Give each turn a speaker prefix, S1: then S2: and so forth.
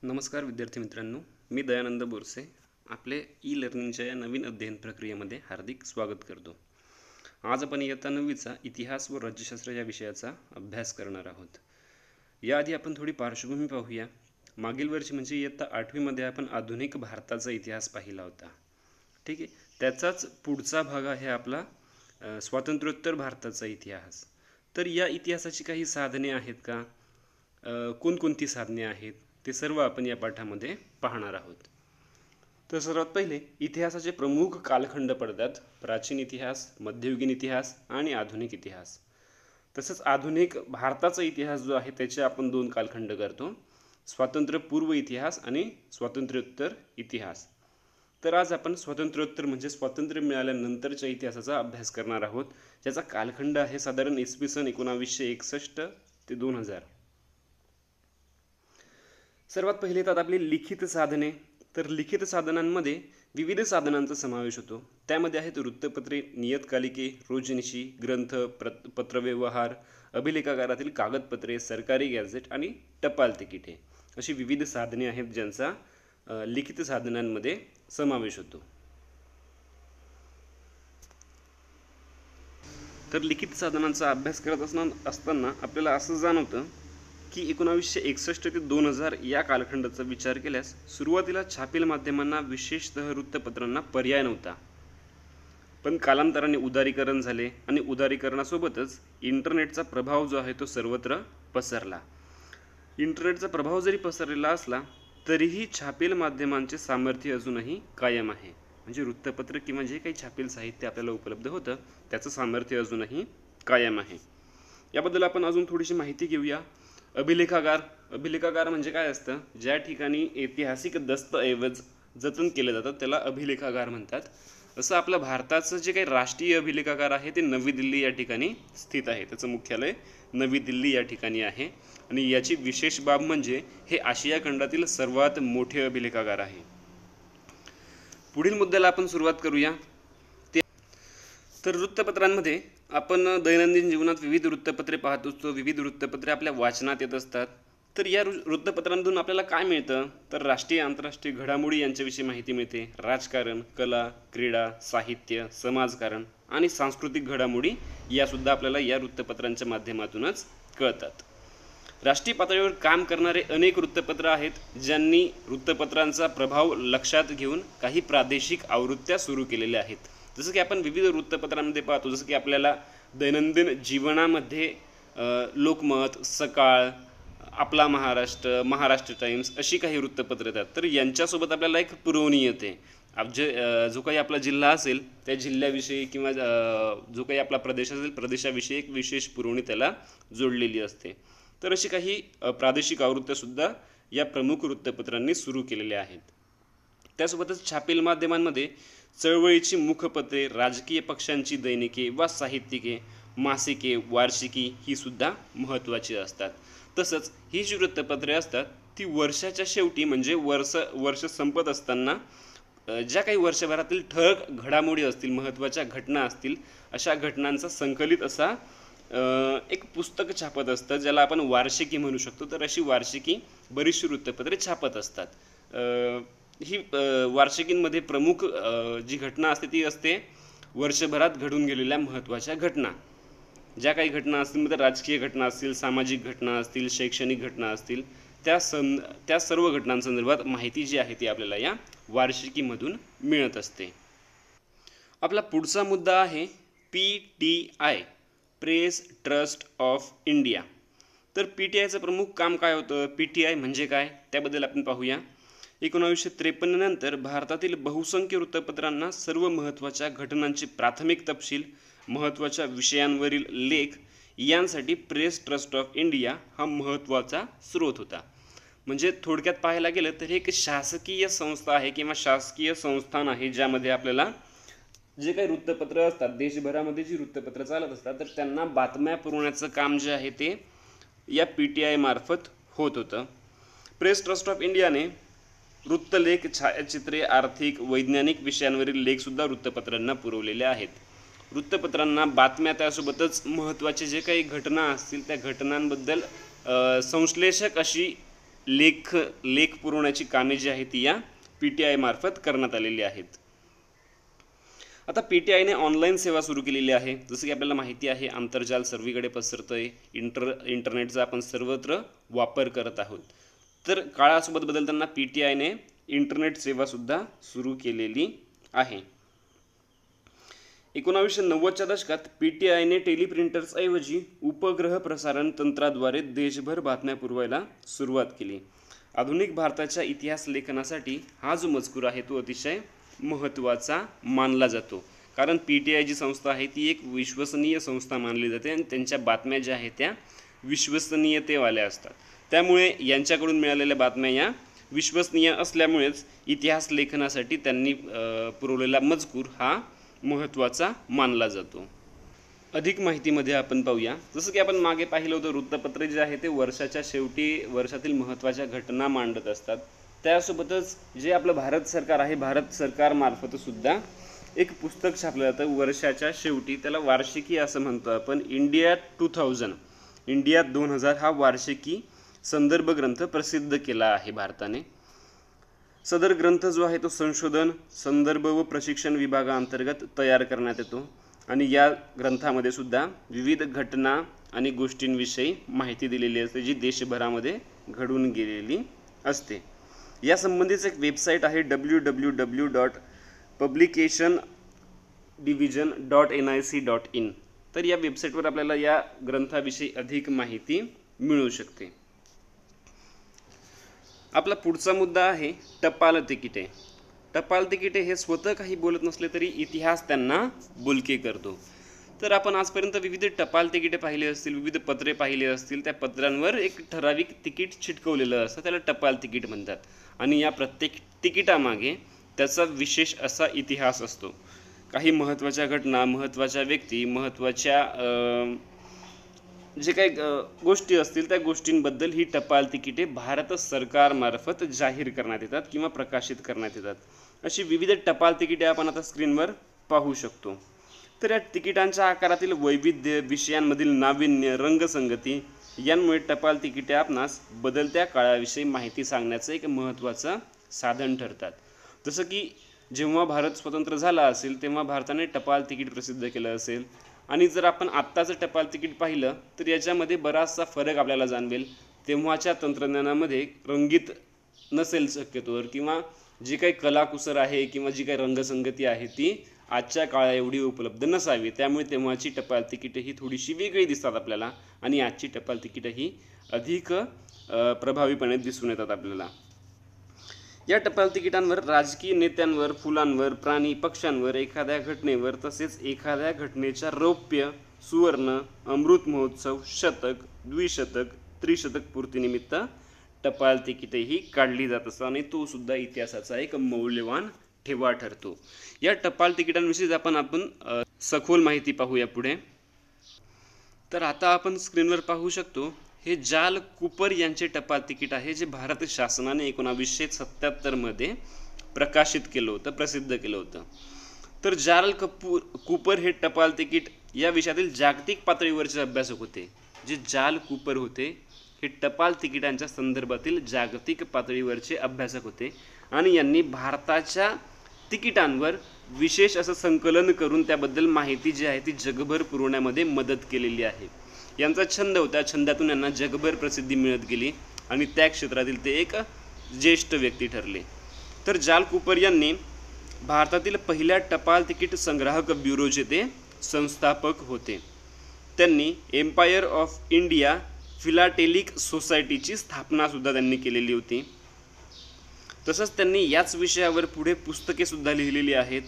S1: नमस्कार विद्यार्थी मित्रांनो, मी दयानंद बोरसे आपले ई लर्निंगच्या या नवीन अध्ययन प्रक्रियेमध्ये हार्दिक स्वागत करतो. आज आपण इयत्ता 9वीचा इतिहास व राज्यशास्त्र या विषयाचा अभ्यास करणार आहोत. याआधी आपण थोडी पार्श्वभूमी पाहूया. मागील वर्षी म्हणजे इयत्ता 8वीमध्ये आपण आधुनिक भारताचा इतिहास पाहिला होता. ठीक आहे, त्याचाच पुढचा भाग आहे आपला स्वातंत्र्योत्तर भारताचा इतिहास. तर या इतिहासाची काही साधने आहेत का, कोणकोणती साधने आहेत ते सर्व आपण या पाठामध्ये पाहणार आहोत. तर सर्वात पहिले इतिहासाचे प्रमुख कालखंड पडतात: प्राचीन इतिहास, मध्ययुगीन इतिहास आणि आधुनिक इतिहास. तसंच आधुनिक भारताचा इतिहास जो आहे त्याचे आपण 2 कालखंड करतो: स्वातंत्र्यपूर्व इतिहास आणि स्वातंत्र्योत्तर इतिहास. तर आज आपण स्वातंत्र्योत्तर म्हणजे स्वातंत्र्य मिळाल्यानंतरच्या इतिहासाचा अभ्यास करणार आहोत, ज्याचा कालखंड आहे साधारण इसवी सन 1961 ते 2000. सर्वात पहिले येतात आपली लिखित साधने. तर लिखित साधनांमध्ये विविध साधनांचा समावेश होतो. त्यामध्ये आहेत वृत्तपत्रे, नियतकालिके, रोजनिशी, ग्रंथ, पत्रव्यवहार, अभिलेखागारातील कागदपत्रे, सरकारी गॅझेट आणि टपाल तिकिटे अशी विविध साधने आहेत ज्यांचा लिखित साधनांमध्ये समावेश होतो. तर लिखित साधनांचा अभ्यास करत असताना आपल्याला असं जाणवतं की 1961 ते 2000 या कालखंडाचा विचार केल्यास सुरुवातीला छापील माध्यमांना, विशेषतः वृत्तपत्रांना पर्याय नव्हता. पण कालांतराने उदारीकरण झाले आणि उदारीकरणासोबतच इंटरनेटचा प्रभाव जो आहे तो सर्वत्र पसरला. इंटरनेटचा प्रभाव जरी पसरलेला असला तरीही छापील माध्यमांचे सामर्थ्य अजूनही कायम आहे. म्हणजे वृत्तपत्र किंवा जे काही छापील साहित्य आपल्याला उपलब्ध होतं त्याचं सामर्थ्य अजूनही कायम आहे. याबद्दल आपण अजून थोडीशी माहिती घेऊया. अभिलेखागार म्हणजे काय असतं? ज्या ठिकाणी ऐतिहासिक दस्तऐवज जतन केले जातात त्याला अभिलेखागार म्हणतात. असं आपलं भारताचं जे काही राष्ट्रीय अभिलेखागार आहे ते नवी दिल्ली या ठिकाणी स्थित आहे. त्याचं मुख्यालय नवी दिल्ली या ठिकाणी आहे आणि याची विशेष बाब म्हणजे हे आशिया खंडातील सर्वात मोठे अभिलेखागार आहे. पुढील मुद्द्याला आपण सुरुवात करूया. तर वृत्तपत्रांमध्ये आपण दैनंदिन जीवनात विविध वृत्तपत्रे पाहत असतो. विविध वृत्तपत्रे आपल्या वाचनात येत असतात. तर या वृत्तपत्रांतून आपल्याला काय मिळतं? तर राष्ट्रीय आंतरराष्ट्रीय घडामोडी यांच्याविषयी माहिती मिळते. राजकारण, कला, क्रीडा, साहित्य, समाजकारण आणि सांस्कृतिक घडामोडी यासुद्धा आपल्याला या वृत्तपत्रांच्या माध्यमातूनच कळतात. राष्ट्रीय पातळीवर काम करणारे अनेक वृत्तपत्र आहेत ज्यांनी वृत्तपत्रांचा प्रभाव लक्षात घेऊन काही प्रादेशिक आवृत्त्या सुरू केलेल्या आहेत. जसं की आपण विविध वृत्तपत्रांमध्ये पाहतो, जसं की आपल्याला दैनंदिन जीवनामध्ये लोकमत, सकाळ, आपला महाराष्ट्र, महाराष्ट्र टाइम्स अशी काही वृत्तपत्रे येतात. तर यांच्यासोबत आपल्याला एक पुरवणी येते. जो काही आपला जिल्हा असेल त्या जिल्ह्याविषयी किंवा जो काही आपला प्रदेश असेल प्रदेशाविषयी एक विशेष पुरवणी त्याला जोडलेली असते. तर अशी काही प्रादेशिक आवृत्त्यासुद्धा या प्रमुख वृत्तपत्रांनी सुरू केलेल्या आहेत. त्यासोबतच छापील माध्यमांमध्ये चळवळीची मुखपत्रे, राजकीय पक्षांची दैनिके वा साहित्यिके, मासिके, वार्षिकी ही सुद्धा महत्त्वाची असतात. तसंच ही जी वृत्तपत्रे असतात ती वर्षाच्या शेवटी म्हणजे वर्ष संपत असताना ज्या काही वर्षभरातील ठळक घडामोडी असतील, महत्त्वाच्या घटना असतील, अशा घटनांचा संकलित असा एक पुस्तक छापत असतं ज्याला आपण वार्षिकी म्हणू शकतो. तर अशी वार्षिकी बरीचशी वृत्तपत्रे छापत असतात. ही वार्षिकींमध्ये प्रमुख जी घटना असते ती असते वर्षभरात घडून गेलेल्या महत्त्वाच्या घटना. ज्या काही घटना असतील, म्हणजे राजकीय घटना असतील, सामाजिक घटना असतील, शैक्षणिक घटना असतील, त्या सर्व घटनांसंदर्भात माहिती जी आहे ती आपल्याला या वार्षिकीमधून मिळत असते. आपला पुढचा मुद्दा आहे PTI, press trust of India. तर PTIचं प्रमुख काम काय होतं? PTI म्हणजे काय त्याबद्दल आपण पाहूया. 1953 नंतर भारतातील बहुसंख्य वृत्तपत्रांना सर्व महत्त्वाच्या घटनांचे प्राथमिक तपशील, महत्त्वाच्या विषयांवरील लेख यांसाठी प्रेस ट्रस्ट ऑफ इंडिया हा महत्त्वाचा स्रोत होता. म्हणजे थोडक्यात पाहायला गेलं तर एक शासकीय संस्था आहे किंवा शासकीय संस्थान आहे ज्यामध्ये आपल्याला जे काही वृत्तपत्र असतात, देशभरामध्ये जी वृत्तपत्र चालत असतात, तर त्यांना बातम्या पुरवण्याचं काम जे आहे ते या PTI मार्फत होत होतं. प्रेस ट्रस्ट ऑफ इंडियाने वृत्तलेख, छायाचित्रे, आर्थिक, वैज्ञानिक विषयांवरील लेखसुद्धा वृत्तपत्रांना पुरवलेले आहेत. वृत्तपत्रांना बातम्या त्यासोबतच महत्त्वाचे जे काही घटना असतील त्या घटनांबद्दल संश्लेषक अशी लेख पुरवण्याची कामे जी आहेत ती या PTI मार्फत करण्यात आलेली आहेत. आता PTIने ऑनलाईन सेवा सुरू केलेली आहे. जसं की आपल्याला माहिती आहे, आंतरजाल सर्वीकडे पसरतंय, इंटरनेटचा आपण सर्वत्र वापर करत आहोत. तर काळासोबत बदलताना PTIने इंटरनेट सेवासुद्धा सुरू केलेली आहे. 1990च्या दशकात PTIने टेलिप्रिंटर्सऐवजी उपग्रह प्रसारण तंत्राद्वारे देशभर बातम्या पुरवायला सुरुवात केली. आधुनिक भारताच्या इतिहास लेखनासाठी हा जो मजकूर आहे तो अतिशय महत्त्वाचा मानला जातो. कारण PTI जी संस्था आहे ती एक विश्वसनीय संस्था मानली जाते आणि त्यांच्या बातम्या ज्या आहेत त्या विश्वसनीयतेवाल्या असतात. त्यामुळे यांच्याकडून मिळालेल्या बातम्या या विश्वसनीय असल्यामुळेच इतिहास लेखनासाठी त्यांनी पुरवलेला मजकूर हा महत्त्वाचा मानला जातो. अधिक माहितीमध्ये आपण पाहूया. जसं की आपण मागे पाहिलं होतं, वृत्तपत्रे जे आहे ते वर्षाच्या शेवटी वर्षातील महत्त्वाच्या घटना मांडत असतात. त्यासोबतच जे आपलं भारत सरकार आहे, भारत सरकारमार्फतसुद्धा एक पुस्तक छापलं जातं वर्षाच्या शेवटी. त्याला वार्षिकी असं म्हणतो आपण. इंडिया 2000 हा वार्षिकी संदर्भ ग्रंथ प्रसिद्ध केला आहे भारताने. सदर ग्रंथ जो आहे तो संशोधन, संदर्भ व प्रशिक्षण विभागाअंतर्गत तयार करण्यात येतो आणि या ग्रंथामध्ये सुद्धा विविध घटना आणि गोष्टींविषयी माहिती दिलेली असते जी देशभरामध्ये घडून गेलेली असते. या संबंधीच एक वेबसाईट आहे www.publicationdivision.nic.in. तर या वेबसाईटवर आपल्याला या ग्रंथाविषयी अधिक माहिती मिळू शकते. आपला पुढचा मुद्दा आहे टपाल तिकिटे. टपाल तिकिटे हे स्वतः काही बोलत नसले तरी इतिहास त्यांना बोलके करतो. तर आपण आजपर्यंत विविध टपाल तिकिटे पाहिले असतील, विविध पत्रे पाहिले असतील. त्या पत्रांवर एक ठराविक तिकीट चिटकवलेलं असतं, त्याला टपाल तिकीट म्हणतात. आणि या प्रत्येक तिकिटामागे त्याचा विशेष असा इतिहास असतो. काही महत्त्वाच्या घटना, महत्त्वाच्या व्यक्ती, महत्त्वाच्या जे काही गोष्टी असतील त्या गोष्टींबद्दल ही टपाल तिकिटे भारत सरकारमार्फत जाहीर करण्यात येतात किंवा प्रकाशित करण्यात येतात. अशी विविध टपाल तिकिटे आपण आता स्क्रीनवर पाहू शकतो. तर या तिकिटांच्या आकारातील वैविध्य, विषयांमधील नाविन्य, रंगसंगती यांमुळे टपाल तिकिटे आपणास बदलत्या काळाविषयी माहिती सांगण्याचं एक महत्त्वाचं साधन ठरतात. जसं की जेव्हा भारत स्वतंत्र झाला असेल तेव्हा भारताने टपाल तिकीट प्रसिद्ध केलं असेल. आणि जर आपण आत्ताचं टपाल तिकीट पाहिलं तर याच्यामध्ये बराचसा फरक आपल्याला जाणवेल. तेव्हाच्या तंत्रज्ञानामध्ये रंगीत नसेल शक्यतोवर, किंवा जी काही कलाकुसर आहे किंवा जी काही रंगसंगती आहे ती आजच्या काळा एवढी उपलब्ध नसावी. त्यामुळे तेव्हाची टपाल तिकिटे ही थोडीशी वेगळी दिसतात आपल्याला आणि आजची टपाल तिकिटे ही अधिक प्रभावीपणे दिसून येतात आपल्याला. या टपाल तिकिटांवर राजकीय नेत्यांवर, फुलांवर, प्राणी पक्ष्यांवर, एखाद्या घटनेवर तसेच एखाद्या घटनेच्या रौप्य, सुवर्ण, अमृत महोत्सव, शतक, द्विशतक, त्रिशतक पूर्तीनिमित्त टपाल तिकिटेही काढली जात असतात आणि तो सुद्धा इतिहासाचा एक मौल्यवान ठेवा ठरतो. या टपाल तिकिटांविषयी आपण सखोल माहिती पाहूया पुढे. तर आता आपण स्क्रीनवर पाहू शकतो हे जाल कूपर यांचे टपाल तिकीट आहे, जे भारत शासनाने 1977 मध्ये प्रकाशित केलं होतं, प्रसिद्ध केलं होतं. तर जाल कूपर हे टपाल तिकीट या विषयातील जागतिक पातळीवरचे अभ्यासक होते. जे जाल कूपर होते हे टपाल तिकिटांच्या संदर्भातील जागतिक पातळीवरचे अभ्यासक होते आणि यांनी भारताच्या तिकिटांवर विशेष असं संकलन करून त्याबद्दल माहिती जी आहे ती जगभर पुरवण्यामध्ये मदत केलेली आहे. यांचा छंद होता, छंदातून यांना जगभर प्रसिद्धी मिळत गेली आणि त्या क्षेत्रातील ते एक ज्येष्ठ व्यक्ती ठरले. तर जाल कूपर यांनी भारतातील पहिल्या टपाल तिकीट संग्राहक ब्युरोचे ते संस्थापक होते. त्यांनी एम्पायर ऑफ इंडिया फिलाटेलिक सोसायटीची स्थापना सुद्धा त्यांनी केलेली होती. तसंच त्यांनी याच विषयावर पुढे पुस्तके सुद्धा लिहिलेली आहेत.